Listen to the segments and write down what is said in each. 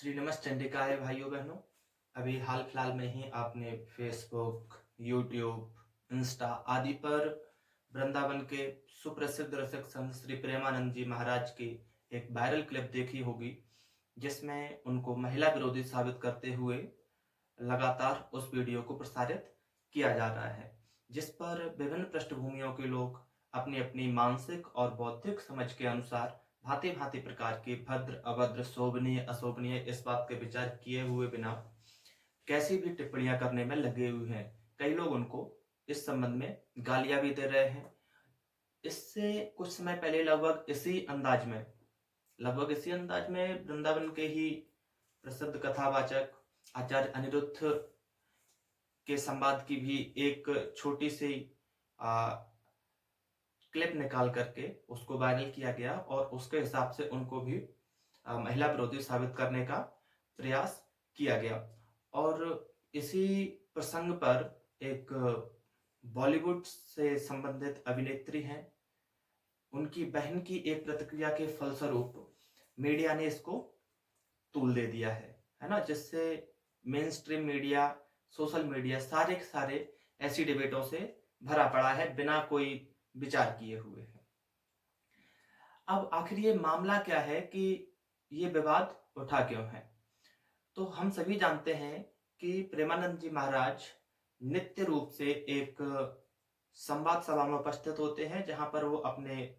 श्री नमस्चंडिकाय भाइयों बहनों। अभी हाल फिलहाल में ही आपने फेसबुक, यूट्यूब, इंस्टा आदि पर वृंदावन के सुप्रसिद्ध रसिक संत श्री प्रेमानंद जी महाराज की एक वायरल क्लिप देखी होगी, जिसमें उनको महिला विरोधी साबित करते हुए लगातार उस वीडियो को प्रसारित किया जा रहा है, जिस पर विभिन्न पृष्ठभूमियों के लोग अपनी अपनी मानसिक और बौद्धिक समझ के अनुसार भांति भांति प्रकार के भद्र अभद्र शोभनीय अशोभनीय इस बात के विचार किए हुए बिना कैसी भी टिप्पणियां करने में लगे हुए हैं। कई लोग उनको इस संबंध में गालियां भी दे रहे हैं। इससे कुछ समय पहले लगभग इसी अंदाज में वृंदावन के ही प्रसिद्ध कथावाचक आचार्य अनिरुद्ध के संवाद की भी एक छोटी सी क्लिप निकाल करके उसको वायरल किया गया और उसके हिसाब से उनको भी महिला विरोधी साबित करने का प्रयास किया गया। और इसी प्रसंग पर एक बॉलीवुड से संबंधित अभिनेत्री हैं, उनकी बहन की एक प्रतिक्रिया के फलस्वरूप मीडिया ने इसको तूल दे दिया है ना, जिससे main stream media, social media सारे के सारे ऐसी डिबेटों से भरा पड़ा है बिना कोई विचार किए हुए है। अब आखिर ये मामला क्या है कि ये विवाद उठा क्यों है? तो हम सभी जानते हैं कि प्रेमानंद जी महाराज नित्य रूप से एक संवाद सभा में उपस्थित होते हैं, जहां पर वो अपने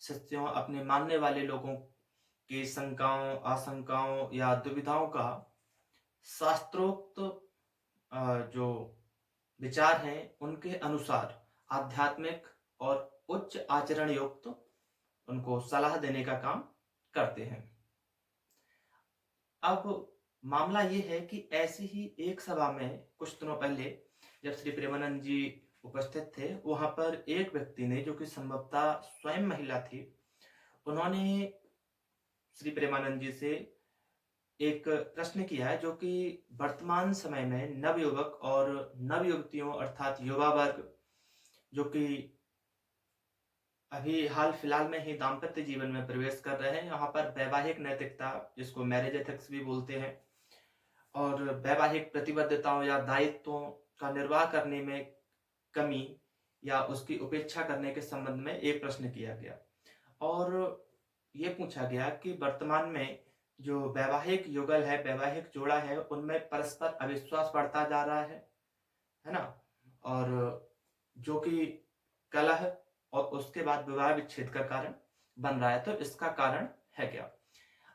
शिष्यों, अपने मानने वाले लोगों की शंकाओं, आशंकाओं या दुविधाओं का शास्त्रोक्त जो विचार हैं उनके अनुसार आध्यात्मिक और उच्च आचरण युक्त उनको सलाह देने का काम करते हैं। अब मामला ये है कि ऐसी ही एक सभा में कुछ दिनों पहले जब श्री प्रेमानंद जी उपस्थित थे, वहां पर एक व्यक्ति ने, जो कि संभवतः स्वयं महिला थी, उन्होंने श्री प्रेमानंद जी से एक प्रश्न किया है, जो कि वर्तमान समय में नवयुवक और नवयुवतियों अर्थात युवा वर्ग, जो कि अभी हाल फिलहाल में ही दाम्पत्य जीवन में प्रवेश कर रहे हैं, यहाँ पर वैवाहिक नैतिकता, जिसको मैरिज एथिक्स भी बोलते हैं, और वैवाहिक प्रतिबद्धताओं या दायित्वों का निर्वाह करने में कमी या उसकी उपेक्षा करने के संबंध में एक प्रश्न किया गया। और ये पूछा गया कि वर्तमान में जो वैवाहिक युगल है, वैवाहिक जोड़ा है, उनमें परस्पर अविश्वास बढ़ता जा रहा है ना, और जो कि कलह और उसके बाद विवाह विच्छेद का कारण बन रहा है। तो इसका कारण है क्या?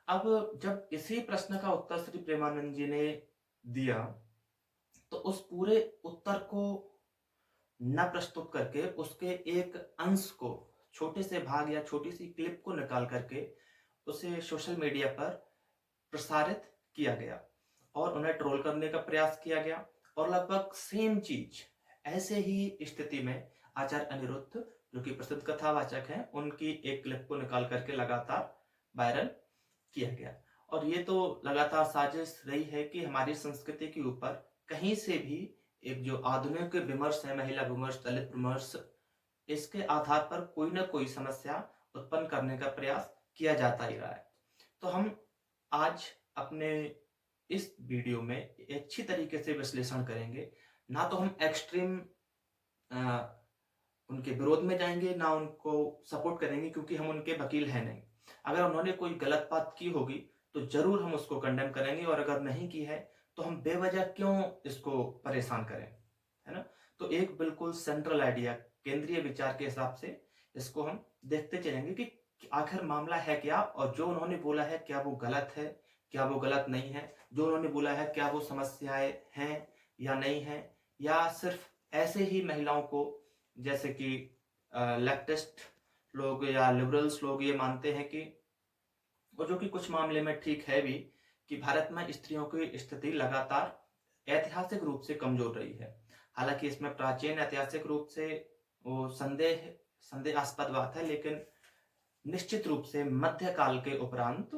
अब जब इसी प्रश्न का उत्तर श्री प्रेमानंद जी ने दिया, तो उस पूरे उत्तर को न प्रस्तुत करके उसके एक अंश को, छोटे से भाग या छोटी सी क्लिप को निकाल करके उसे सोशल मीडिया पर प्रसारित किया गया और उन्हें ट्रोल करने का प्रयास किया गया। और लगभग सेम चीज ऐसे ही स्थिति में आचार्य अनिरुद्ध, जो कि प्रसिद्ध कथावाचक हैं, उनकी एक क्लिप को निकाल करके लगातार वायरल किया गया। और ये तो लगातार साजिश रही है कि हमारी संस्कृति के ऊपर कहीं से भी एक जो आधुनिक विमर्श है, महिला विमर्श, दलित विमर्श, इसके आधार पर कोई ना कोई समस्या उत्पन्न करने का प्रयास किया जाता ही रहा है। तो हम आज अपने इस वीडियो में अच्छी तरीके से विश्लेषण करेंगे। ना तो हम एक्सट्रीम उनके विरोध में जाएंगे, ना उनको सपोर्ट करेंगे, क्योंकि हम उनके वकील हैं नहीं। अगर उन्होंने कोई गलत बात की होगी तो जरूर हम उसको कंडेम करेंगे, और अगर नहीं की है तो हम बेवजह क्यों इसको परेशान करें, है ना। तो एक बिल्कुल सेंट्रल आइडिया, केंद्रीय विचार के हिसाब से इसको हम देखते चलेंगे कि आखिर मामला है क्या, और जो उन्होंने बोला है क्या वो गलत है, क्या वो गलत नहीं है, जो उन्होंने बोला है क्या वो समस्याएं हैं या नहीं है, या सिर्फ ऐसे ही महिलाओं को, जैसे कि लेफ्टिस्ट लोग या लिबरल्स लोग ये मानते हैं कि, और जो कि कुछ मामले में ठीक है भी, कि भारत में स्त्रियों की स्थिति लगातार ऐतिहासिक रूप से कमजोर रही है। हालांकि इसमें प्राचीन ऐतिहासिक रूप से वो संदेहास्पद बात है, लेकिन निश्चित रूप से मध्यकाल के उपरांत,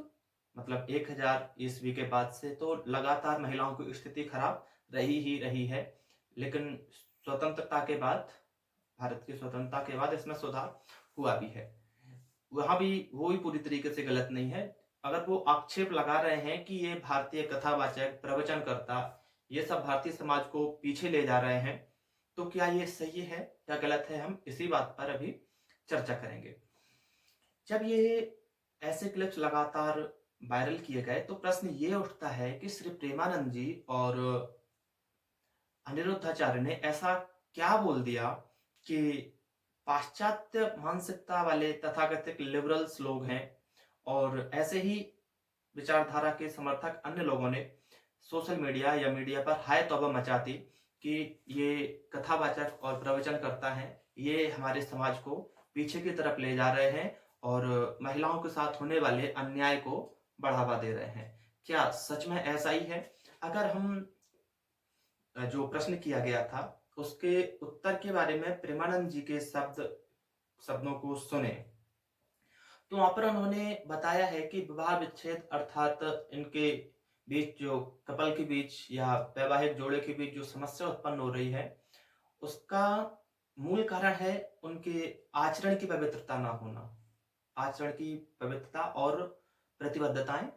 मतलब 1000 ईस्वी के बाद से तो लगातार महिलाओं की स्थिति खराब रही ही रही है। लेकिन स्वतंत्रता के बाद, भारत की स्वतंत्रता के बाद इसमें सुधार हुआ भी है। वहां भी वो भी पूरी तरीके से गलत नहीं है। अगर वो आक्षेप लगा रहे हैं कि ये भारतीय कथावाचक, प्रवचनकर्ता, ये सब भारतीय समाज को पीछे ले जा रहे हैं, तो क्या ये सही है या गलत है, हम इसी बात पर अभी चर्चा करेंगे। जब ये ऐसे क्लिप्स लगातार वायरल किए गए तो प्रश्न ये उठता है कि श्री प्रेमानंद जी और अनिरुद्धाचार्य ने ऐसा क्या बोल दिया कि पाश्चात्य मानसिकता वाले तथाकथित लिबरल्स लोग हैं और ऐसे ही विचारधारा के समर्थक अन्य लोगों ने सोशल मीडिया या मीडिया पर हाय तौबा मचा दी कि ये कथावाचक और प्रवचन करता है, ये हमारे समाज को पीछे की तरफ ले जा रहे हैं और महिलाओं के साथ होने वाले अन्याय को बढ़ावा दे रहे हैं। क्या सच में ऐसा ही है? अगर हम जो प्रश्न किया गया था उसके उत्तर के बारे में प्रेमानंद जी के शब्दों को सुने तो वहां पर उन्होंने बताया है कि विवाह विच्छेद अर्थात इनके बीच जो कपल के बीच या वैवाहिक जोड़े के बीच जो समस्या उत्पन्न हो रही है उसका मूल कारण है उनके आचरण की पवित्रता ना होना, आचरण की पवित्रता और प्रतिबद्धताएं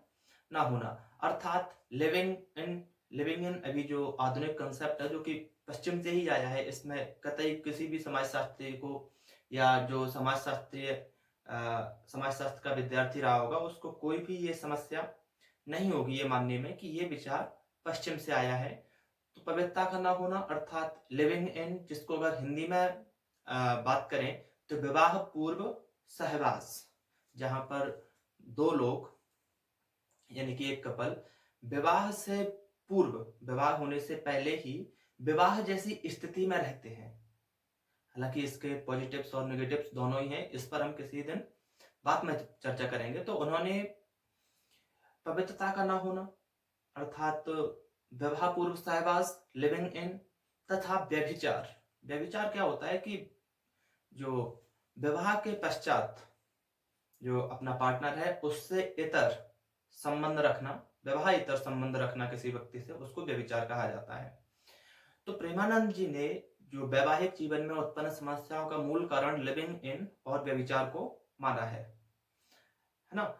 ना होना। अर्थात लिविंग इन अभी जो आधुनिक कंसेप्ट है जो कि पश्चिम से ही आया है, इसमें कतई किसी भी समाजशास्त्री को या जो समाजशास्त्र का विद्यार्थी रहा होगा उसको कोई भी ये समस्या नहीं होगी ये मानने में कि ये विचार पश्चिम से आया है। तो पवित्रता का ना होना अर्थात लिविंग इन, जिसको अगर हिंदी में बात करें तो विवाह पूर्व सहवास, जहां पर दो लोग यानी कि एक कपल विवाह से पूर्व, विवाह होने से पहले ही विवाह जैसी स्थिति में रहते हैं। हालांकि इसके पॉजिटिव्स और नेगेटिव्स दोनों ही हैं, इस पर हम किसी दिन बाद में चर्चा करेंगे। तो उन्होंने पवित्रता का ना होना अर्थात विवाह पूर्व सहवास, लिविंग इन तथा व्यभिचार। व्यभिचार क्या होता है कि जो विवाह के पश्चात जो अपना पार्टनर है उससे इतर संबंध रखना, विवाह इतर संबंध रखना किसी व्यक्ति से, उसको व्यभिचार कहा जाता है। तो प्रेमानंद जी ने जो वैवाहिक जीवन में उत्पन्न समस्याओं का मूल कारण लिविंग इन और व्यभिचार को माना है ना।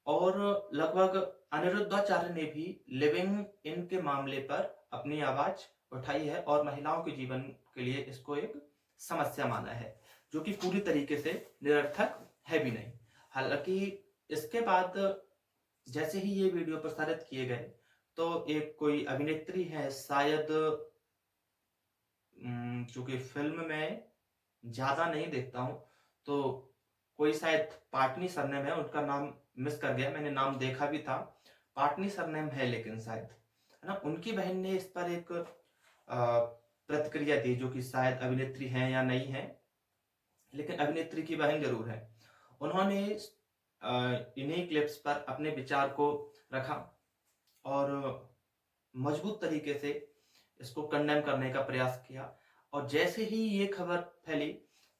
और लगभग अनिरुद्धाचार्य ने भी लिविंग इन के मामले पर अपनी आवाज उठाई है और महिलाओं के जीवन के लिए इसको एक समस्या माना है, जो कि पूरी तरीके से निरर्थक है भी नहीं। हालांकि इसके बाद जैसे ही ये वीडियो प्रसारित किए गए तो एक कोई अभिनेत्री है, शायद चूंकि फिल्म में ज्यादा नहीं देखता हूं तो कोई शायद पाटनी सरनेम है, उनका नाम मिस कर गया, मैंने नाम देखा भी था, पाटनी सरनेम है लेकिन शायद, है ना। उनकी बहन ने इस पर एक प्रतिक्रिया दी, जो कि शायद अभिनेत्री है या नहीं है, लेकिन अभिनेत्री की बहन जरूर है। उन्होंने इन्हीं क्लिप्स पर अपने विचार को रखा और मजबूत तरीके से इसको कंडेम करने का प्रयास किया। और जैसे ही ये खबर फैली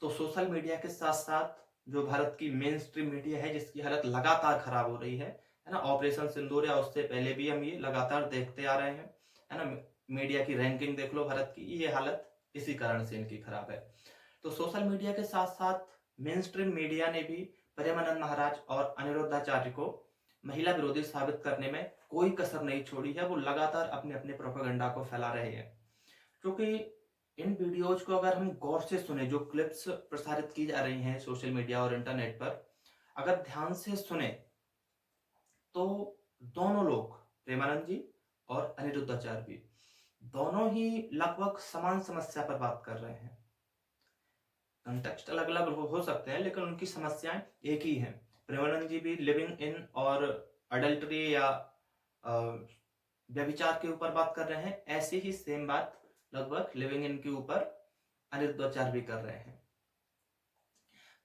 तो सोशल मीडिया के साथ साथ जो भारत की मेन स्ट्रीम मीडिया है, जिसकी हालत लगातार खराब हो रही है ना, ऑपरेशन सिंदूर या उससे पहले भी हम ये लगातार देखते आ रहे हैं, है ना। मीडिया की रैंकिंग देख लो भारत की, ये हालत इसी कारण से इनकी खराब है। तो सोशल मीडिया के साथ साथ मेन स्ट्रीम मीडिया ने भी प्रेमानंद महाराज और अनिरुद्धाचार्य को महिला विरोधी साबित करने में कोई कसर नहीं छोड़ी है। वो लगातार अपने अपने प्रोपेगेंडा को फैला रहे हैं, क्योंकि इन वीडियोज को अगर हम गौर से सुने, जो क्लिप्स प्रसारित की जा रही हैं सोशल मीडिया और इंटरनेट पर, अगर ध्यान से सुने तो दोनों लोग, प्रेमानंद जी और अनिरुद्धाचार्य भी, दोनों ही लगभग समान समस्या पर बात कर रहे हैं। कंटेक्स्ट अलग अलग हो सकते हैं लेकिन उनकी समस्याएं एक ही हैं। प्रेमानंद जी भी लिविंग इन और अडल्टरी या व्यभिचार के ऊपर बात कर रहे हैं, ऐसी ही सेम बात लगभग लिविंग इन के ऊपर अनिरुद्धाचार्य भी कर रहे हैं।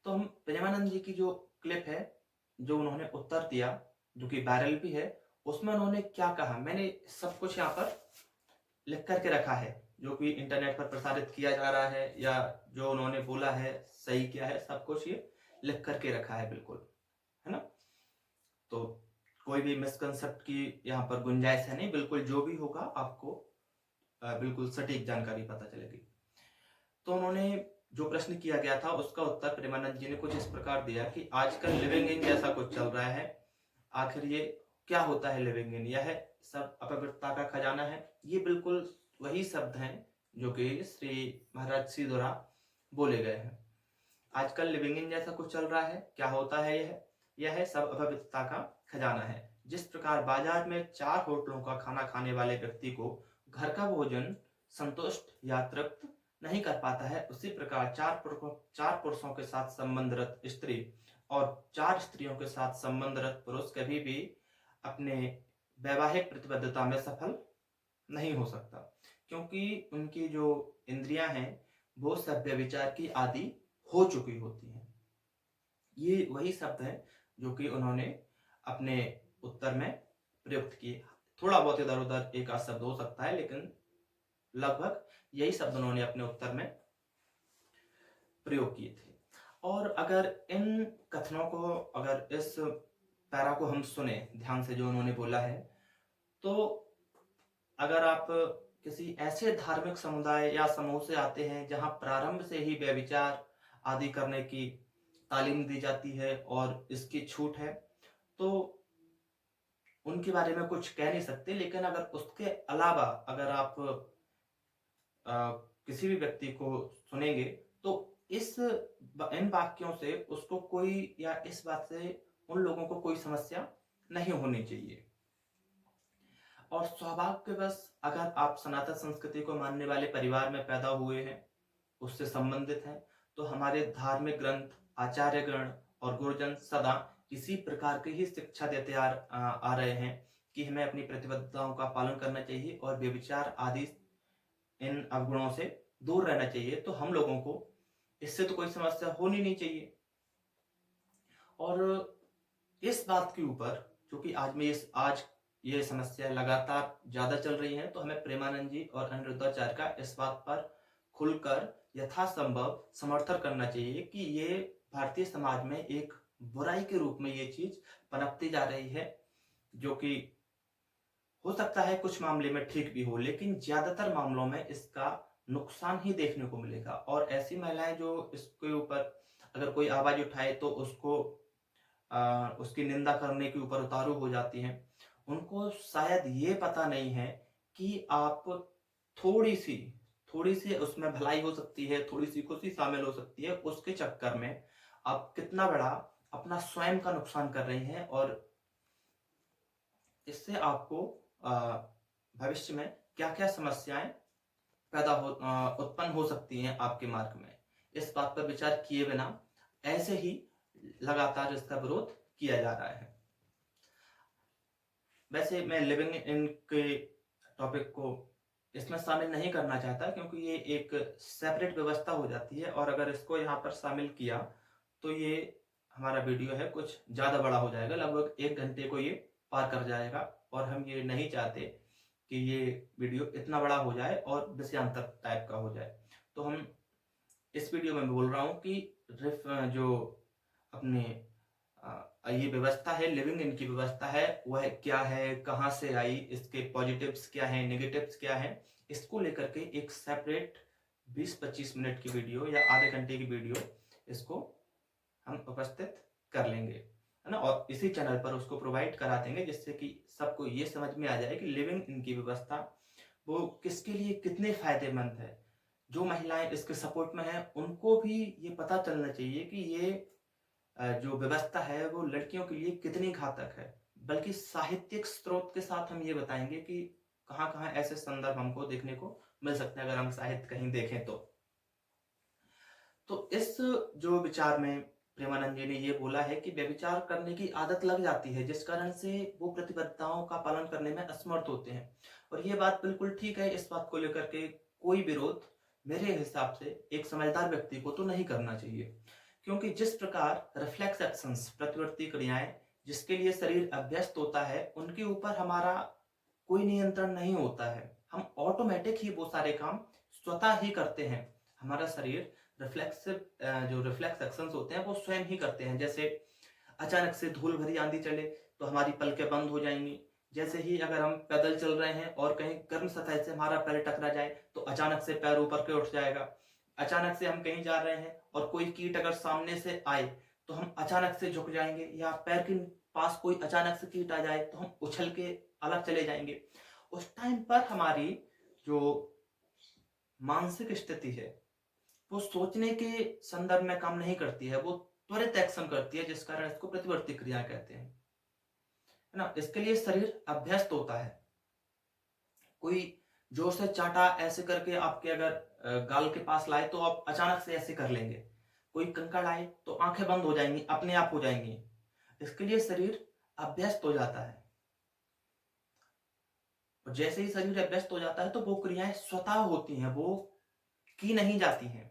तो हम प्रेमानंद जी की जो क्लिप है, जो उन्होंने उत्तर दिया, जो कि वायरल भी है, उसमें उन्होंने क्या कहा, मैंने सब कुछ यहाँ पर लिख करके रखा है, जो कि इंटरनेट पर प्रसारित किया जा रहा है या जो उन्होंने बोला है सही क्या है, सब कुछ ये लिख करके रखा है, बिल्कुल, है ना। तो कोई भी मिसकंसेप्ट की यहाँ पर गुंजाइश है नहीं, बिल्कुल जो भी होगा आपको बिल्कुल सटीक जानकारी पता चलेगी। तो उन्होंने जो प्रश्न किया गया था उसका उत्तर प्रेमानंद जी ने कुछ इस प्रकार दिया कि आजकल लिविंग इन जैसा कुछ चल रहा है, आखिर ये क्या होता है लिविंग इन? यह सब अपवित्रता का खजाना है। ये बिल्कुल वही शब्द हैं जो कि श्री महाराज श्री द्वारा बोले गए हैं। आजकल लिविंग इन जैसा कुछ चल रहा है। क्या होता है यह सब अपवित्रता का खजाना है। जिस प्रकार बाजार में 4 होटलों का खाना खाने वाले व्यक्ति को घर का भोजन संतुष्ट या तृप्त नहीं कर पाता है, उसी प्रकार 4 पुरुषों के साथ संबंधरत स्त्री और 4 स्त्रियों के साथ संबंधरत पुरुष कभी भी अपने वैवाहिक प्रतिबद्धता में सफल नहीं हो सकता, क्योंकि उनकी जो इंद्रियां हैं वो सब व्यभिचार की आदि हो चुकी होती हैं। ये वही शब्द है जो कि उन्होंने अपने उत्तर में प्रयुक्त किए। थोड़ा बहुत इधर उधर एक आध शब्द हो सकता है, लेकिन लगभग यही शब्द उन्होंने अपने उत्तर में प्रयोग किए थे। और अगर इन कथनों को, अगर इस पैरा को हम सुने ध्यान से जो उन्होंने बोला है, तो अगर आप किसी ऐसे धार्मिक समुदाय या समूह से आते हैं जहां प्रारंभ से ही व्यभिचार आदि करने की तालीम दी जाती है और इसकी छूट है, तो उनके बारे में कुछ कह नहीं सकते। लेकिन अगर उसके अलावा अगर आप किसी भी व्यक्ति को सुनेंगे तो इन वाक्यों से उसको कोई, या इस बात से उन लोगों को कोई समस्या नहीं होनी चाहिए। और सौभाग्यवश अगर आप सनातन संस्कृति को मानने वाले परिवार में पैदा हुए हैं, उससे संबंधित हैं, तो हमारे धार्मिक ग्रंथ, आचार्यगण और गुरुजन सदा इसी प्रकार की ही शिक्षा देते आ रहे हैं कि हमें अपनी प्रतिबद्धताओं का पालन करना चाहिए और व्यभिचार आदि इन अवगुणों से दूर रहना चाहिए। तो हम लोगों को इससे तो कोई समस्या होनी नहीं चाहिए। और इस बात के ऊपर, क्योंकि आज ये समस्या लगातार ज्यादा चल रही है, तो हमें प्रेमानंद जी और अनिरुद्धाचार्य का इस बात पर खुलकर यथासंभव समर्थन करना चाहिए कि ये भारतीय समाज में एक बुराई के रूप में ये चीज पनपती जा रही है, जो कि हो सकता है कुछ मामले में ठीक भी हो, लेकिन ज्यादातर मामलों में इसका नुकसान ही देखने को मिलेगा। और ऐसी महिलाएं जो इसके ऊपर अगर कोई आवाज उठाए तो उसकी निंदा करने के ऊपर उतारू हो जाती हैं। उनको शायद ये पता नहीं है कि आप थोड़ी सी उसमें भलाई हो सकती है, थोड़ी सी खुशी शामिल हो सकती है, उसके चक्कर में आप कितना बड़ा अपना स्वयं का नुकसान कर रहे हैं। और इससे आपको भविष्य में क्या क्या समस्याएं उत्पन्न हो सकती हैं आपके मार्ग में, इस बात पर विचार किए बिना ऐसे ही लगातार इसका विरोध किया जा रहा है। वैसे मैं लिविंग इन के टॉपिक को इसमें शामिल नहीं करना चाहता, क्योंकि ये एक सेपरेट व्यवस्था हो जाती है, और अगर इसको यहाँ पर शामिल किया तो ये हमारा वीडियो है कुछ ज्यादा बड़ा हो जाएगा, लगभग 1 घंटे को ये पार कर जाएगा। और हम ये नहीं चाहते कि ये वीडियो इतना बड़ा हो जाए और विषयांतर टाइप का हो जाए। तो हम इस वीडियो में बोल रहा हूँ कि जो अपने ये व्यवस्था है, लिविंग इन की व्यवस्था है, वह क्या है, कहाँ से आई, इसके पॉजिटिव्स क्या हैं, नेगेटिव्स क्या हैं, इसको लेकर के एक सेपरेट 20-25 मिनट की वीडियो या आधे घंटे की वीडियो इसको हम उपस्थित कर लेंगे, है ना। और इसी चैनल पर उसको प्रोवाइड करा देंगे, जिससे कि सबको ये समझ में आ जाए कि लिविंग इन की व्यवस्था वो किसके लिए कितने फायदेमंद है। जो महिलाएं इसके सपोर्ट में हैं उनको भी ये पता चलना चाहिए कि ये जो व्यवस्था है वो लड़कियों के लिए कितनी घातक है। बल्कि साहित्यिक स्रोत के साथ हम ये बताएंगे कि कहाँ कहाँ ऐसे संदर्भ हमको देखने को मिल सकते हैं, अगर हम साहित्य कहीं देखें तो इस जो विचार में प्रेमानंद जी ने ये बोला है कि व्यभिचार करने की आदत लग जाती है, जिस कारण से वो प्रतिबद्धताओं का पालन करने में असमर्थ होते हैं। और ये बात बिल्कुल ठीक है। इस बात को लेकर के कोई विरोध मेरे हिसाब से एक समझदार व्यक्ति को तो नहीं करना चाहिए, क्योंकि जिस प्रकार रिफ्लेक्स एक्शंस, प्रतिवर्ती क्रियाएं जिसके लिए शरीर अभ्यस्त होता है, उनके ऊपर हमारा कोई नियंत्रण नहीं होता है। हम ऑटोमेटिक ही वो सारे काम स्वतः ही करते हैं। हमारा शरीर जो रिफ्लेक्स एक्शंस होते हैं वो स्वयं ही करते हैं। जैसे अचानक से धूल भरी आंधी चले तो हमारी पलकें बंद हो जाएंगी। जैसे ही अगर हम पैदल चल रहे हैं और कहीं गर्म सतह से हमारा पैर टकरा जाए तो अचानक से पैर ऊपर के उठ जाएगा। अचानक से हम कहीं जा रहे हैं और कोई कीट अगर सामने से आए तो हम अचानक से झुक जाएंगे या पैर की पास कोई अचानक से कीट आ जाए तो हम उछल के अलग चले जाएंगे। उस टाइम पर हमारी जो मानसिक स्थिति है वो सोचने के संदर्भ में काम नहीं करती है, वो त्वरित एक्शन करती है, जिस कारण इसको प्रतिवर्ती क्रिया कहते हैं, है ना। इसके लिए शरीर अभ्यस्त होता है। कोई जोर से चाटा ऐसे करके आपके अगर गाल के पास लाए तो आप अचानक से ऐसे कर लेंगे। कोई कंकड़ आए तो आंखें बंद हो जाएंगी, अपने आप हो जाएंगी। इसके लिए शरीर अभ्यस्त हो जाता है, और जैसे ही शरीर अभ्यस्त हो जाता है तो वो क्रियाएं स्वतः होती हैं, वो की नहीं जाती हैं।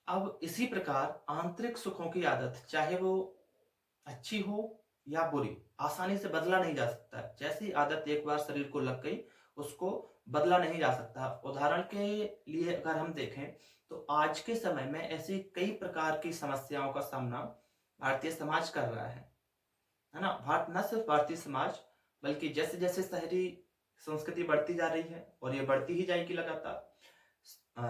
अब इसी प्रकार आंतरिक सुखों की आदत, चाहे वो अच्छी हो या बुरी, आसानी से बदला नहीं जा सकता। जैसी आदत एक बार शरीर को लग गई, उसको बदला नहीं जा सकता। उदाहरण के लिए अगर हम देखें तो आज के समय में ऐसी कई प्रकार की समस्याओं का सामना भारतीय समाज कर रहा है ना। भारत न सिर्फ भारतीय समाज, बल्कि जैसे जैसे शहरी संस्कृति बढ़ती जा रही है, और ये बढ़ती ही जाएगी लगातार,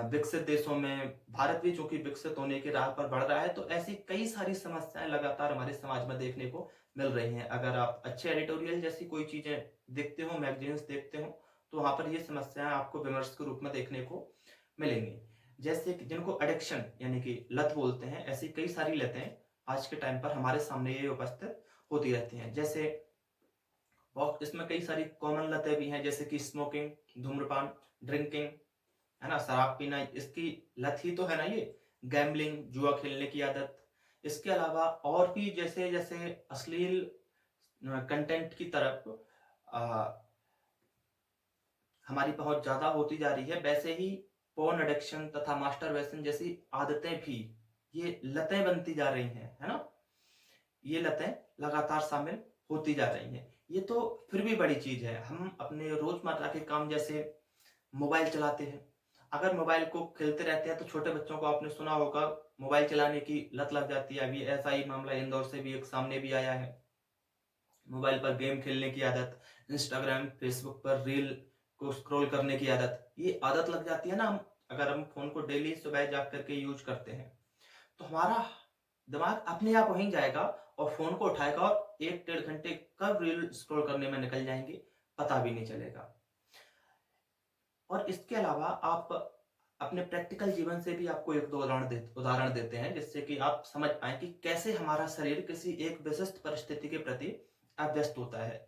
विकसित देशों में भारत भी चूंकि विकसित होने की राह पर बढ़ रहा है, तो ऐसी कई सारी समस्याएं लगातार हमारे समाज में देखने को मिल रही हैं। अगर आप अच्छे एडिटोरियल जैसी कोई चीजें देखते हो, मैगजीन्स देखते हो, तो वहां पर ये समस्याएं आपको विमर्श के रूप में देखने को मिलेंगी। जैसे कि जिनको एडिक्शन यानी कि लत बोलते हैं, ऐसी कई सारी लतें आज के टाइम पर हमारे सामने ये उपस्थित होती रहती हैं। जैसे इसमें कई सारी कॉमन लतें भी हैं, जैसे कि स्मोकिंग, धूम्रपान, ड्रिंकिंग, है ना, शराब पीना, इसकी लत ही तो है ना ये। गैम्बलिंग, जुआ खेलने की आदत। इसके अलावा और भी जैसे जैसे अश्लील कंटेंट की तरफ हमारी पहुंच ज्यादा होती जा रही है, वैसे ही पोर्न एडिक्शन तथा मास्टरबेशन जैसी आदतें भी, ये लतें बनती जा रही हैं, है ना। ये लतें लगातार शामिल होती जा रही हैं। ये तो फिर भी बड़ी चीज है। हम अपने रोजमर्रा के काम जैसे मोबाइल चलाते हैं, अगर मोबाइल को खेलते रहते हैं तो छोटे बच्चों को आपने सुना होगा मोबाइल चलाने की लत लग जाती है। अभी ऐसा ही मामला इंदौर से भी एक सामने भी आया है। मोबाइल पर गेम खेलने की आदत, इंस्टाग्राम फेसबुक पर रील को स्क्रॉल करने की आदत, ये आदत लग जाती है ना। अगर हम फोन को डेली सुबह जाग करके यूज करते हैं तो हमारा दिमाग अपने आप वहीं जाएगा और फोन को उठाएगा, और 1-1.5 घंटे कब रील स्क्रॉल करने में निकल जाएंगे पता भी नहीं चलेगा। और इसके अलावा आप अपने प्रैक्टिकल जीवन से भी आपको एक दो उदाहरण देते हैं, जिससे कि आप समझ पाए कि कैसे हमारा शरीर किसी एक विशिष्ट परिस्थिति के प्रति अभ्यस्त होता है।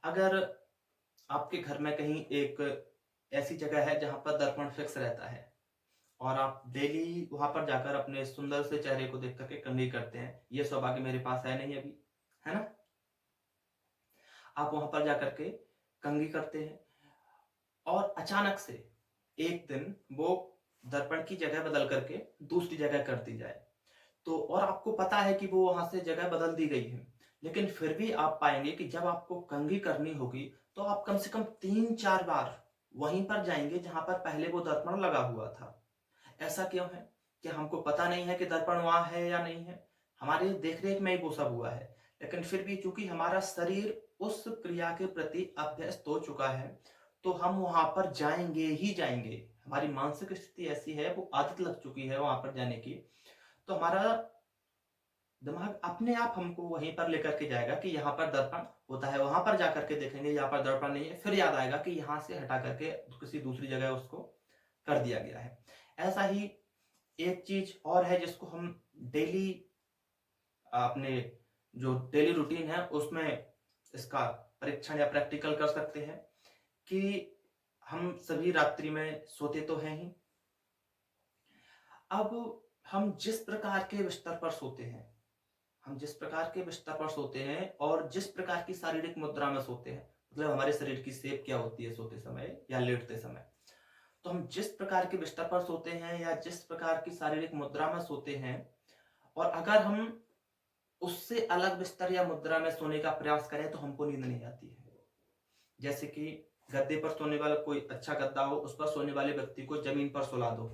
अगर आपके घर में कहीं एक ऐसी जगह है जहां पर दर्पण फिक्स रहता है, और आप डेली वहां पर जाकर अपने सुंदर से चेहरे को देख करके कंघी करते हैं, ये सौभाग्य मेरे पास है नहीं अभी, है ना। आप वहां पर जाकर के कंघी करते हैं, और अचानक से एक दिन वो दर्पण की जगह बदल करके दूसरी जगह कर दी जाए, तो और आपको पता है कि वो वहां से जगह बदल दी गई है, लेकिन फिर भी आप पाएंगे कि जब आपको कंघी करनी होगी तो आप कम से कम 3-4 बार वहीं पर जाएंगे जहां पर पहले वो दर्पण लगा हुआ था। ऐसा क्यों है? क्या हमको पता नहीं है कि दर्पण वहां है या नहीं है? हमारे देखरेख में ही वो सब हुआ है, लेकिन फिर भी चूंकि हमारा शरीर उस क्रिया के प्रति अभ्यस्त हो चुका है, तो हम वहां पर जाएंगे ही जाएंगे। हमारी मानसिक स्थिति ऐसी है, वो आदत लग चुकी है वहां पर जाने की, तो हमारा दिमाग अपने आप हमको वहीं पर लेकर के जाएगा कि यहाँ पर दर्पण होता है। वहां पर जाकर के देखेंगे यहाँ पर दर्पण नहीं है, फिर याद आएगा कि यहाँ से हटा करके किसी दूसरी जगह उसको कर दिया गया है। ऐसा ही एक चीज और है जिसको हम डेली अपने जो डेली रूटीन है उसमें इसका परीक्षण या प्रैक्टिकल कर सकते हैं, कि हम सभी रात्रि में सोते तो हैं ही। अब हम जिस प्रकार के बिस्तर पर सोते हैं, हम जिस प्रकार के बिस्तर पर सोते हैं और जिस प्रकार की शारीरिक मुद्रा में सोते हैं, मतलब हमारे शरीर की शेप क्या होती है सोते समय या लेटते समय, तो हम जिस प्रकार के बिस्तर पर सोते हैं या जिस प्रकार की शारीरिक मुद्रा में सोते हैं, और अगर हम उससे अलग बिस्तर या मुद्रा में सोने का प्रयास करें तो हमको नींद नहीं आती है। जैसे कि गद्दे पर सोने वाला कोई अच्छा गद्दा हो, उस पर सोने वाले व्यक्ति को जमीन पर सुला दो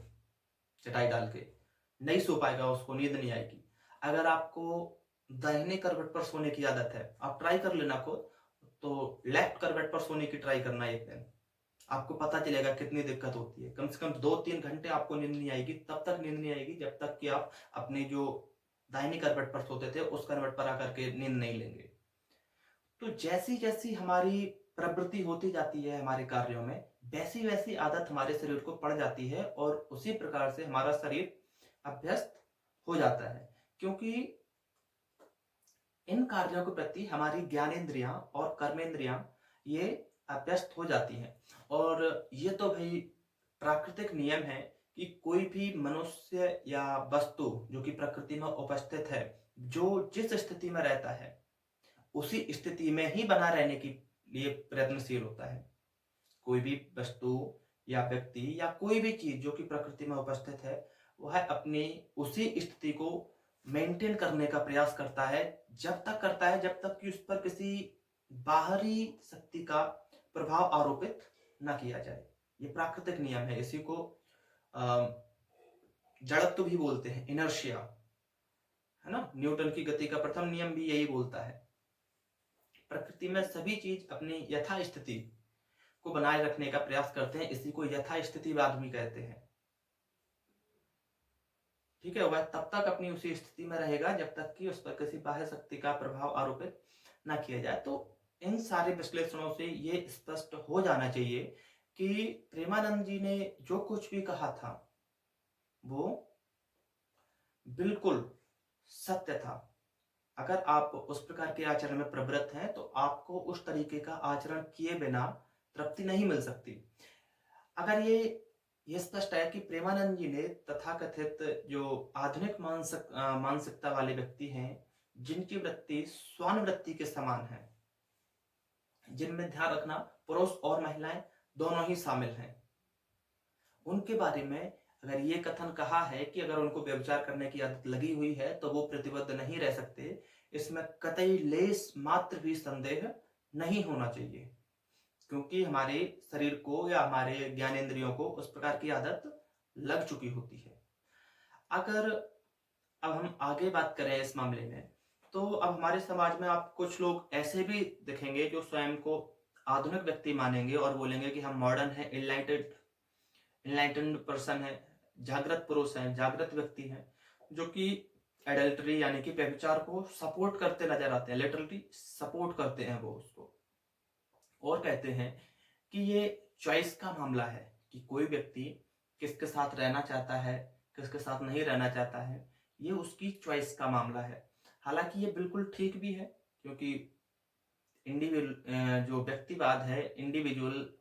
चटाई डाल के, नहीं सो पाएगा, उसको नींद नहीं आएगी। अगर आपको दाहिने करवट पर सोने की आदत है, आप ट्राई कर लेना को, तो लेफ्ट करवट पर सोने की ट्राई करना एक दिन, आपको पता चलेगा कितनी दिक्कत होती है। कम से कम 2-3 घंटे आपको नींद नहीं आएगी, तब तक नींद नहीं आएगी जब तक कि आप अपने जो दाहिनी करवट पर सोते थे उस करवट पर आकर के नींद नहीं लेंगे। तो जैसी जैसी हमारी प्रवृत्ति होती जाती है हमारे कार्यों में, वैसी वैसी आदत हमारे शरीर को पड़ जाती है और उसी प्रकार से हमारा शरीर अभ्यस्त हो जाता है। क्योंकि इन कार्यों के प्रति हमारी ज्ञानेंद्रियां और कर्मेंद्रियां ये अभ्यस्त हो जाती हैं। और ये तो भाई प्राकृतिक नियम है कि कोई भी मनुष्य या वस्तु जो कि प्रकृति में उपस्थित है, जो जिस स्थिति में रहता है उसी स्थिति में ही बना रहने के लिए प्रयत्नशील होता है। कोई भी वस्तु या व्यक्ति या कोई भी चीज जो कि प्रकृति में उपस्थित है, वह अपनी उसी स्थिति को मेंटेन करने का प्रयास करता है, जब तक करता है जब तक कि उस पर किसी बाहरी शक्ति का प्रभाव आरोपित न किया जाए। ये प्राकृतिक नियम है, इसी को जड़त्व भी बोलते हैं, इनर्शिया, है ना। न्यूटन की गति का प्रथम नियम भी यही बोलता है। प्रकृति में सभी चीज अपनी यथा स्थिति को बनाए रखने का प्रयास करते हैं, इसी को यथा स्थितिवाद भी कहते हैं। ठीक है, वह तब तक अपनी उसी स्थिति में रहेगा जब तक कि उस पर किसी बाह्य शक्ति का प्रभाव आरोपित न किया जाए। तो इन सारे विश्लेषणों से ये स्पष्ट हो जाना चाहिए कि प्रेमानंद जी ने जो कुछ भी कहा था वो बिल्कुल सत्य था। अगर आप उस प्रकार के आचरण में प्रवृत्त हैं तो आपको उस तरीके का आचरण किए बिना तृप्ति नहीं मिल सकती। अगर ये स्पष्ट है कि प्रेमानंद जी ने तथाकथित जो आधुनिक मानसिकता वाले व्यक्ति हैं, जिनकी वृत्ति स्वान वृत्ति के समान है, जिनमें ध्यान रखना पुरुष और महिलाएं दोनों ही शामिल हैं, उनके बारे में अगर ये कथन कहा है कि अगर उनको व्यभिचार करने की आदत लगी हुई है तो वो प्रतिबद्ध नहीं रह सकते, इसमें कतई लेस मात्र भी संदेह नहीं होना चाहिए। क्योंकि हमारे शरीर को या हमारे ज्ञानेंद्रियों को उस प्रकार की आदत लग चुकी होती है। अगर अब हम आगे बात करें इस मामले में, तो अब हमारे समाज में आप कुछ लोग ऐसे भी दिखेंगे जो स्वयं को आधुनिक व्यक्ति मानेंगे और बोलेंगे कि हम मॉडर्न है, इनलाइटेंड पर्सन है, जागृत पुरुष है, जागृत व्यक्ति है, जो कि एडल्टरी यानी कि व्यभिचार को सपोर्ट करते नजर आते हैं, लिटरली सपोर्ट करते हैं वो उसको, और कहते हैं कि ये चॉइस का मामला है कि कोई व्यक्ति किसके साथ रहना चाहता है, किसके साथ नहीं रहना चाहता है, ये उसकी चॉइस का मामला है। हालांकि ये बिल्कुल ठीक भी है, क्योंकि इंडिविजुअल जो व्यक्तिवाद है, इंडिविजुअल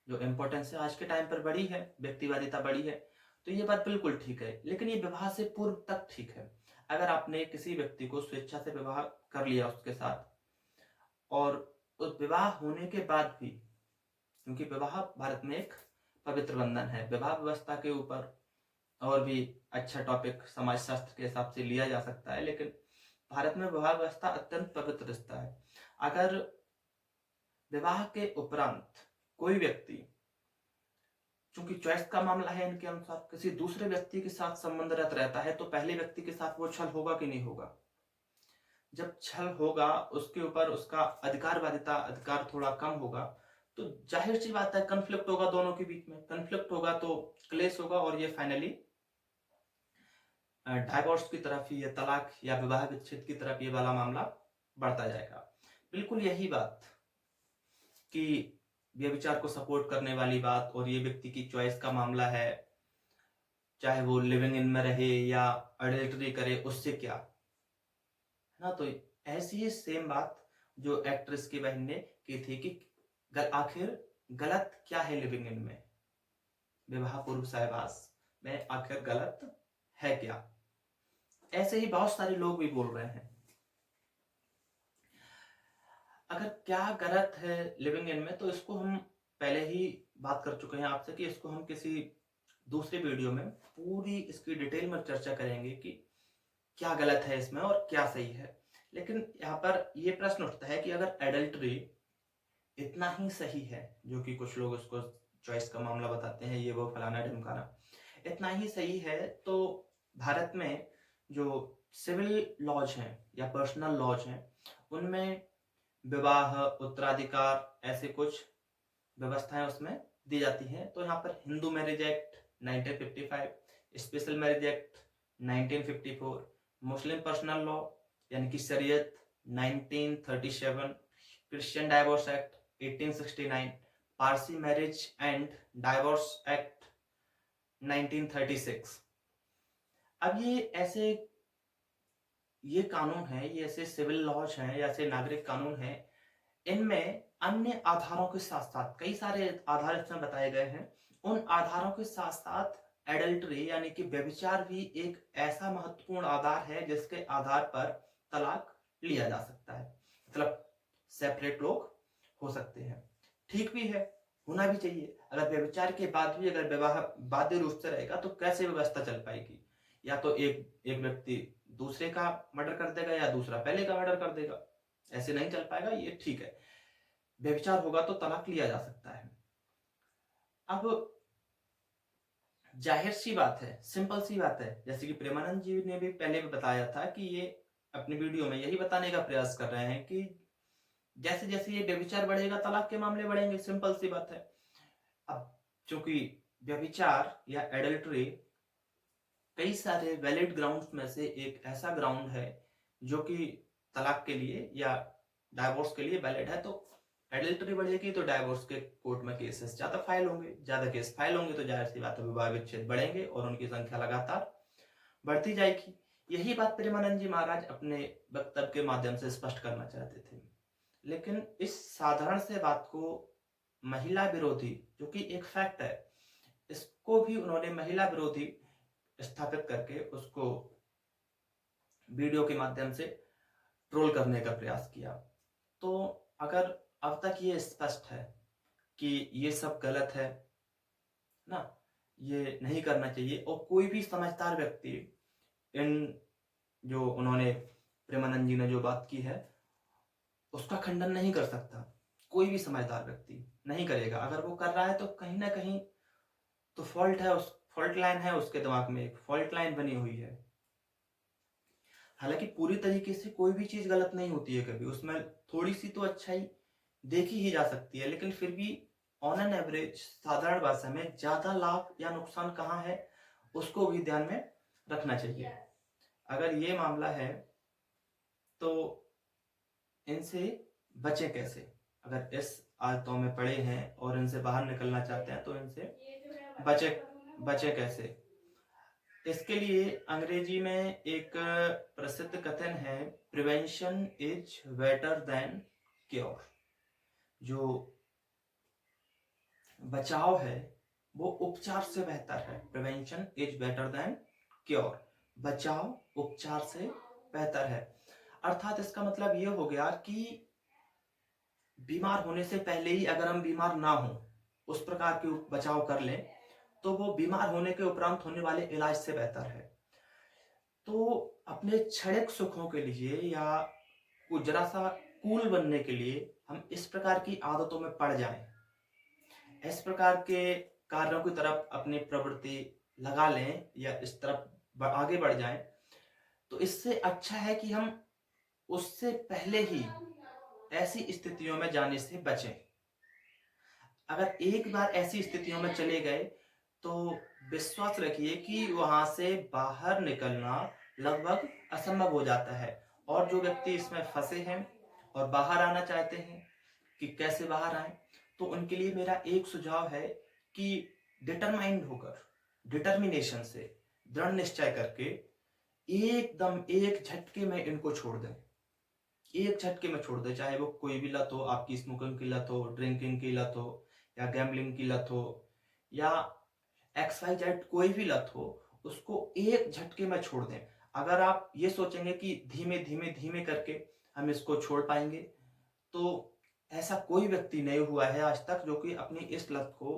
जो इम्पोर्टेंस है आज के टाइम पर बड़ी है, व्यक्तिवादिता बड़ी है, तो ये बात बिल्कुल ठीक है। लेकिन ये विवाह से पूर्व तक ठीक है। अगर आपने किसी व्यक्ति को स्वेच्छा से विवाह कर लिया उसके साथ, और उस विवाह होने के बाद भी, क्योंकि विवाह भारत में एक पवित्र बंधन है, विवाह व्यवस्था के ऊपर और भी अच्छा टॉपिक समाज शास्त्र के हिसाब से लिया जा सकता है, लेकिन भारत में विवाह व्यवस्था अत्यंत पवित्र रिश्ता है। अगर विवाह के उपरांत कोई व्यक्ति, चूंकि चॉइस का मामला है इनके अनुसार, किसी दूसरे व्यक्ति के साथ संबंधरत रहता है, तो पहले व्यक्ति के साथ वो छल होगा कि नहीं होगा? जब छल होगा, उसके ऊपर उसका अधिकार थोड़ा कम होगा, तो जाहिर सी बात है कन्फ्लिक्ट होगा दोनों के बीच में। कन्फ्लिक्ट होगा तो क्लेश होगा, और ये फाइनली डाइवोर्स की तरफ, ये तलाक या विवाह विच्छेद की तरफ ये वाला मामला बढ़ता जाएगा। बिल्कुल यही बात कि व्यभिचार को सपोर्ट करने वाली बात और ये व्यक्ति की चॉइस का मामला है, चाहे वो लिविंग इन में रहे या अडल्टरी करे, उससे क्या, है ना। तो ऐसी ही सेम बात जो एक्ट्रेस की बहन ने की थी कि आखिर गलत क्या है लिविंग इन में, विवाह पूर्व सहवास में आखिर गलत है क्या? ऐसे ही बहुत सारे लोग भी बोल रहे हैं। अगर क्या गलत है लिविंग इन में, तो इसको हम पहले ही बात कर चुके हैं आपसे कि इसको हम किसी दूसरे वीडियो में पूरी इसकी डिटेल में चर्चा करेंगे कि क्या गलत है इसमें और क्या सही है। लेकिन यहाँ पर ये प्रश्न उठता है कि अगर एडल्टरी इतना ही सही है, जो कि कुछ लोग उसको चॉइस का मामला बताते हैं, ये वो फलाना ढिमकाना, इतना ही सही है, तो भारत में जो सिविल लॉज हैं या पर्सनल लॉज हैं, उनमें विवाह, उत्तराधिकार, ऐसे कुछ व्यवस्थाएं उसमें दी जाती हैं। तो यहाँ पर Hindu marriage act 1955, special marriage act 1954, मुस्लिम पर्सनल लॉ यानी कि शरीयत 1937, Christian divorce act 1869, Parsi marriage and divorce act 1936। अब ये कानून है, ये ऐसे सिविल लॉज हैं या ऐसे नागरिक कानून हैं, इनमें अन्य आधारों के साथ साथ कई सारे आधार इसमें बताए गए हैं। उन आधारों के साथ साथ एडल्ट्री यानी कि व्यभिचार भी एक ऐसा महत्वपूर्ण आधार है जिसके आधार पर तलाक लिया जा सकता है। मतलब सेपरेट लोग हो सकते हैं, ठीक भी है, होना भी चाहिए। अगर व्यभिचार के बाद भी अगर विवाह बाध्य रूप से रहेगा तो कैसे व्यवस्था चल पाएगी? या तो एक व्यक्ति दूसरे का मर्डर कर देगा या दूसरा पहले का मर्डर कर देगा, ऐसे नहीं चल पाएगा। ये ठीक है, व्यभिचार होगा तो तलाक लिया जा सकता है। अब जाहिर सी बात है, सिंपल सी बात है, जैसे कि प्रेमानंद जी ने भी पहले भी बताया था कि ये अपनी वीडियो में यही बताने का प्रयास कर रहे हैं कि जैसे जैसे ये व्यभिचार बढ़ेगा तलाक के मामले बढ़ेंगे, सिंपल सी बात है। अब चूंकि व्यभिचार या एडल्ट्री कई सारे वैलिड ग्राउंड्स में से एक ऐसा ग्राउंड है जो कि तलाक के लिए या डाइवोर्स के लिए वैलिड है, तो एडल्टरी बढ़ेगी तो डाइवोर्स के कोर्ट में केसेस ज्यादा फाइल होंगे, ज्यादा केस फाइल होंगे तो जाहिर सी बात है विवाह विच्छेद बढ़ेंगे और उनकी संख्या लगातार बढ़ती जाएगी। यही बात प्रेमानंद जी महाराज अपने वक्तव्य के माध्यम से स्पष्ट करना चाहते थे। लेकिन इस साधारण से बात को महिला विरोधी, जो कि एक फैक्ट है, इसको भी उन्होंने महिला विरोधी स्थापित करके उसको वीडियो के माध्यम से ट्रोल करने का प्रयास किया। तो अगर अब तक ये स्पष्ट है कि ये सब गलत है ना, ये नहीं करना चाहिए, और कोई भी समझदार व्यक्ति इन जो उन्होंने प्रेमानंद जी ने जो बात की है उसका खंडन नहीं कर सकता। कोई भी समझदार व्यक्ति नहीं करेगा। अगर वो कर रहा है तो कहीं ना कहीं तो फॉल्ट है, उस फॉल्ट लाइन है, उसके दिमाग में एक फॉल्ट लाइन बनी हुई है। हालांकि पूरी तरीके से कोई भी चीज गलत नहीं होती है, कभी उसमें थोड़ी सी तो अच्छाई देखी ही जा सकती है, लेकिन फिर भी ऑन एन एवरेज साधारण भाषा में ज्यादा लाभ या नुकसान कहाँ है उसको भी ध्यान में रखना चाहिए। अगर ये मामला है तो इनसे बचें कैसे? अगर इस आदतों में पड़े हैं और इनसे बाहर निकलना चाहते हैं तो इनसे बचे बचे कैसे? इसके लिए अंग्रेजी में एक प्रसिद्ध कथन है, prevention is better than cure. जो बचाव है वो उपचार से बेहतर है। Prevention is better than cure, बचाव उपचार से बेहतर है। अर्थात इसका मतलब ये हो गया कि बीमार होने से पहले ही अगर हम बीमार ना हो उस प्रकार के बचाव कर लें तो वो बीमार होने के उपरांत होने वाले इलाज से बेहतर है। तो अपने क्षणिक सुखों के लिए या कुछ जरा सा कूल बनने के लिए हम इस प्रकार की आदतों में पड़ जाएं, इस प्रकार के कार्यों की तरफ अपनी प्रवृत्ति लगा लें या इस तरफ आगे बढ़ जाएं, तो इससे अच्छा है कि हम उससे पहले ही ऐसी स्थितियों में जाने से बचें। अगर एक बार ऐसी स्थितियों में चले गए तो विश्वास रखिए कि वहां से बाहर निकलना लगभग असंभव हो जाता है। और जो व्यक्ति इसमें फंसे हैं और बाहर आना चाहते हैं कि कैसे बाहर आए, तो उनके लिए मेरा एक सुझाव है कि डिटरमाइंड होकर, डिटर्मिनेशन से, दृढ़ निश्चय करके एकदम एक झटके में इनको छोड़ दें। एक झटके में छोड़ दें, चाहे वो कोई भी लत हो, आपकी स्मोकिंग की लत हो, ड्रिंकिंग की लत हो, या गैम्बलिंग की लत हो, या XYZ कोई भी लत हो, उसको एक झटके में छोड़ दें। अगर आप ये सोचेंगे कि धीमे धीमे धीमे करके हम इसको छोड़ पाएंगे, तो ऐसा कोई व्यक्ति नहीं हुआ है आज तक जो कि अपनी इस लत को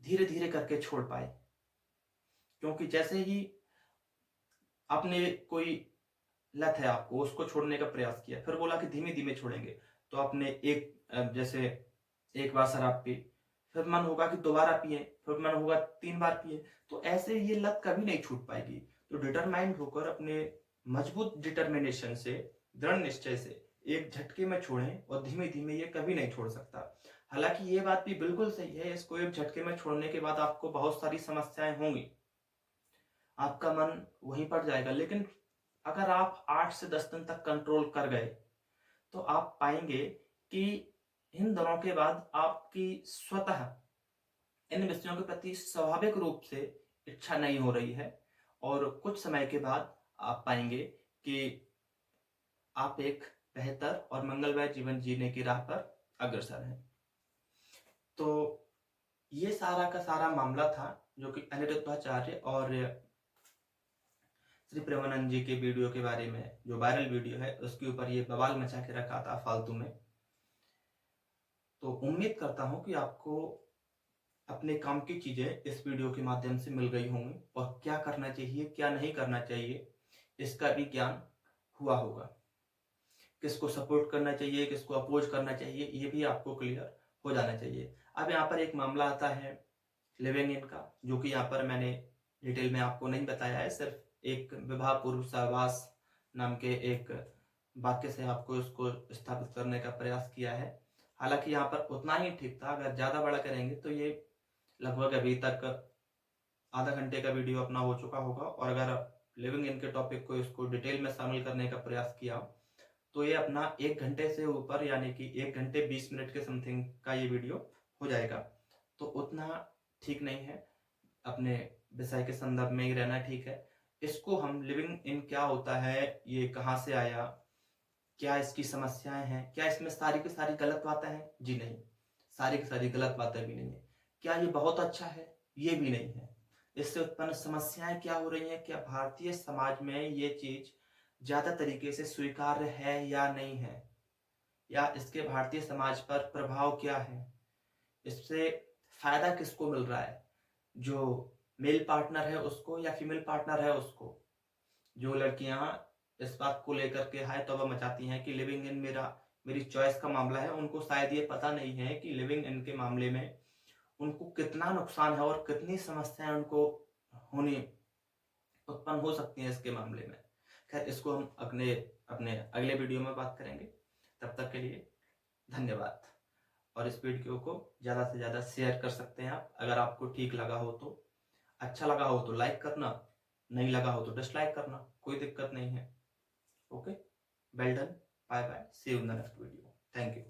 धीरे धीरे करके छोड़ पाए। क्योंकि जैसे ही आपने कोई लत है, आपको उसको छोड़ने का प्रयास किया, फिर बोला कि धीमे धीमे छोड़ेंगे, तो आपने जैसे एक बार शराब पी, फिर मन होगा कि दोबारा पिए, फिर मन होगा 3 बार पिए, तो ऐसे ये लत कभी नहीं छूट पाएगी। तो डिटरमाइंड होकर अपने मजबूत डिटर्मिनेशन से, दृढ़ निश्चय से एक झटके में छोड़ें, और धीमे धीमे ये कभी नहीं छोड़ सकता। हालांकि ये बात भी बिल्कुल सही है, इसको एक झटके में छोड़ने के बाद आपको बहुत सारी समस्याएं होंगी, आपका मन वहीं पड़ जाएगा, लेकिन अगर आप 8 से 10 दिन तक कंट्रोल कर गए, तो आप पाएँगे कि इन दिनों के बाद आपकी स्वतः इन विषयों के प्रति स्वाभाविक रूप से इच्छा नहीं हो रही है, और कुछ समय के बाद आप पाएँगे कि आप एक बेहतर और मंगलमय जीवन जीने की राह पर अग्रसर हैं। तो ये सारा का सारा मामला था, जो कि अनिरुद्धाचार्य और श्री प्रेमानंद जी के वीडियो के बारे में, जो वायरल वीडियो है उसके ऊपर ये बवाल मचा के रखा था फालतू में। तो उम्मीद करता हूँ कि आपको अपने काम की चीज़ें इस वीडियो के माध्यम से मिल गई होंगी, और क्या करना चाहिए, क्या नहीं करना चाहिए, इसका भी ज्ञान हुआ होगा। किसको सपोर्ट करना चाहिए, किसको अपोज करना चाहिए, ये भी आपको क्लियर हो जाना चाहिए। अब यहाँ पर एक मामला आता है लिविंग इन का, जो कि यहाँ पर मैंने डिटेल में आपको नहीं बताया है, सिर्फ एक विवाह पूर्व सहवास नाम के एक वाक्य से आपको इसको स्थापित करने का प्रयास किया है। हालांकि यहाँ पर उतना ही ठीक था, अगर ज़्यादा बड़ा करेंगे तो ये लगभग अभी तक आधा घंटे का वीडियो अपना हो चुका होगा, और अगर लिविंग इन के टॉपिक को इसको डिटेल में शामिल करने का प्रयास किया तो ये अपना 1 घंटे से ऊपर, यानी कि 1 घंटे 20 मिनट के समथिंग का ये वीडियो हो जाएगा। तो उतना ठीक नहीं है, अपने विषय के संदर्भ में ही रहना ठीक है। इसको हम लिविंग इन क्या होता है, ये कहाँ से आया, क्या इसकी समस्याएं हैं, क्या इसमें सारी की सारी गलत बातें हैं? जी नहीं, सारी की सारी गलत बातें भी नहीं है। क्या ये बहुत अच्छा है? ये भी नहीं है। इससे उत्पन्न समस्याएं क्या हो रही हैं? क्या भारतीय समाज में ये चीज ज्यादा तरीके से स्वीकार्य है या नहीं है, या इसके भारतीय समाज पर प्रभाव क्या है, इससे फायदा किसको मिल रहा है, जो मेल पार्टनर है उसको या फीमेल पार्टनर है उसको? जो लड़कियां इस बात को लेकर के हाय तौबा मचाती हैं कि लिविंग इन मेरी चॉइस का मामला है, उनको शायद ये पता नहीं है कि लिविंग इन के मामले में उनको कितना नुकसान है और कितनी समस्याएं उनको होनी उत्पन्न हो सकती हैं इसके मामले में। खैर, इसको हम अपने अपने अगले वीडियो में बात करेंगे। तब तक के लिए धन्यवाद। और इस वीडियो को ज़्यादा से ज़्यादा शेयर कर सकते हैं आप। अगर आपको ठीक लगा हो तो, अच्छा लगा हो तो लाइक करना, नहीं लगा हो तो डिसलाइक करना, कोई दिक्कत नहीं है। Okay, well done, bye bye, see you in the next video, thank you.